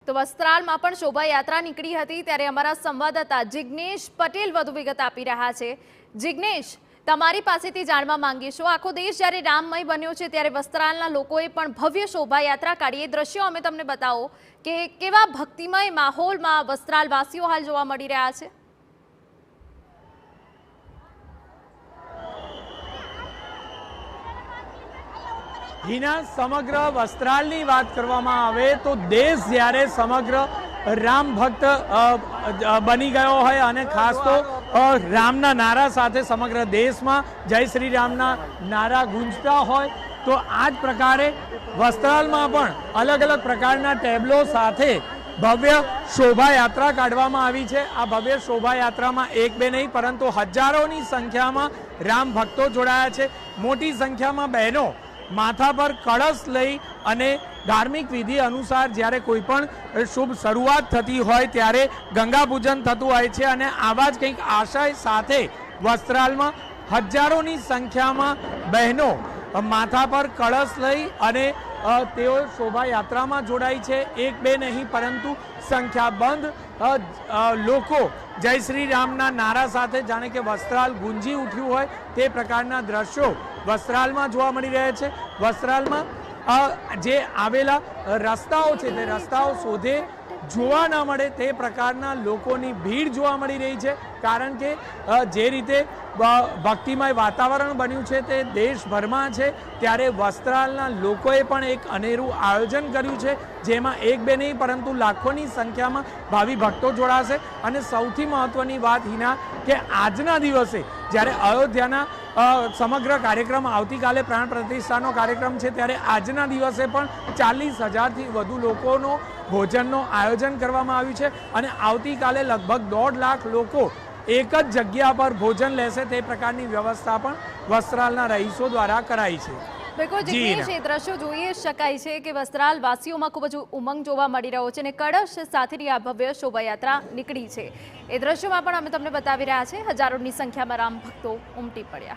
તો વસ્ત્રાલમાં પણ શોભાયાત્રા નીકળી હતી ત્યારે અમારા સંવાદદાતા જિગ્નેશ પટેલ વધુ વિગત આપી રહ્યા છે। જિગ્નેશ, તમારી પાસેથી જાણવા માંગીશું, આખો દેશ જ્યારે રામમય બન્યો છે ત્યારે વસ્ત્રાલના લોકોએ પણ ભવ્ય શોભાયાત્રા કાઢી। એ દ્રશ્યો અમે તમને બતાવો કે કેવા ભક્તિમય માહોલમાં વસ્ત્રાલવાસીઓ હાલ જોવા મળી રહ્યા છે। હિના, સમગ્ર વસ્ત્રાલની વાત કરવામાં આવે તો દેશ જ્યારે સમગ્ર રામ ભક્ત બની ગયો હોય અને ખાસ તો રામના નારા સાથે સમગ્ર દેશમાં જય શ્રી રામના નારા ગુંજતા હોય તો આ જ પ્રકારે વસ્ત્રાલમાં પણ અલગ અલગ પ્રકારના ટેબલો સાથે ભવ્ય શોભાયાત્રા કાઢવામાં આવી છે। આ ભવ્ય શોભાયાત્રામાં એક બે નહીં પરંતુ હજારોની સંખ્યામાં રામ ભક્તો જોડાયા છે। મોટી સંખ્યામાં બહેનો માથા પર કળશ લઈ અને ધાર્મિક વિધિ અનુસાર જ્યારે કોઈ પણ શુભ શરૂઆત થતી હોય ત્યારે ગંગા પૂજન થતું હોય છે અને આવા જ કંઈક આશય સાથે વસ્ત્રાલમાં હજારોની સંખ્યામાં બહેનો માથા પર કળશ લઈ અને તેઓ શોભાયાત્રામાં જોડાઈ છે। એક બે નહીં પરંતુ સંખ્યાબંધ લોકો જય શ્રી રામના નારા સાથે જાણે કે વસ્ત્રાલ ગુંજી ઉઠ્યું હોય તે પ્રકારના દ્રશ્યો વસ્ત્રાલમાં જોવા મળી રહ્યા છે। વસ્ત્રાલમાં જે આવેલા રસ્તાઓ છે તે રસ્તાઓ શોધે જોવા ન મળે તે પ્રકારના લોકોની ભીડ જોવા મળી રહી છે, કારણ કે જે રીતે ભક્તિમય વાતાવરણ બન્યું છે તે દેશભરમાં છે ત્યારે વસ્ત્રાલના લોકોએ પણ એક અનેરું આયોજન કર્યું છે જેમાં એક બે નહીં પરંતુ લાખોની સંખ્યામાં ભાવિ ભક્તો જોડાશે। અને સૌથી મહત્વની વાત હિના કે આજના દિવસે જ્યારે અયોધ્યાના સમગ્ર કાર્યક્રમ આવતીકાલે પ્રાણ પ્રતિષ્ઠાનો કાર્યક્રમ છે ત્યારે આજના દિવસે પણ 40,000થી વધુ લોકોનો ભોજનનો આયોજન કરવામાં આવ્યું છે અને આવતીકાલે લગભગ 1.5 લાખ લોકો એક જ જગ્યા પર ભોજન લેશે તે પ્રકારની વ્યવસ્થા પણ વસ્ત્રાલના રહીશો દ્વારા કરાઈ છે। બિલકુલ જિગ્નેશ, એ દ્રશ્યો જોઈ શકાય છે કે વસ્ત્રાલ વાસીઓમાં ખૂબ જ ઉમંગ જોવા મળી રહ્યો છે અને કળશ સાથેની આ ભવ્ય શોભાયાત્રા નીકળી છે। એ દ્રશ્યોમાં પણ અમે તમને બતાવી રહ્યા છે, હજારોની સંખ્યામાં રામ ભક્તો ઉમટી પડ્યા।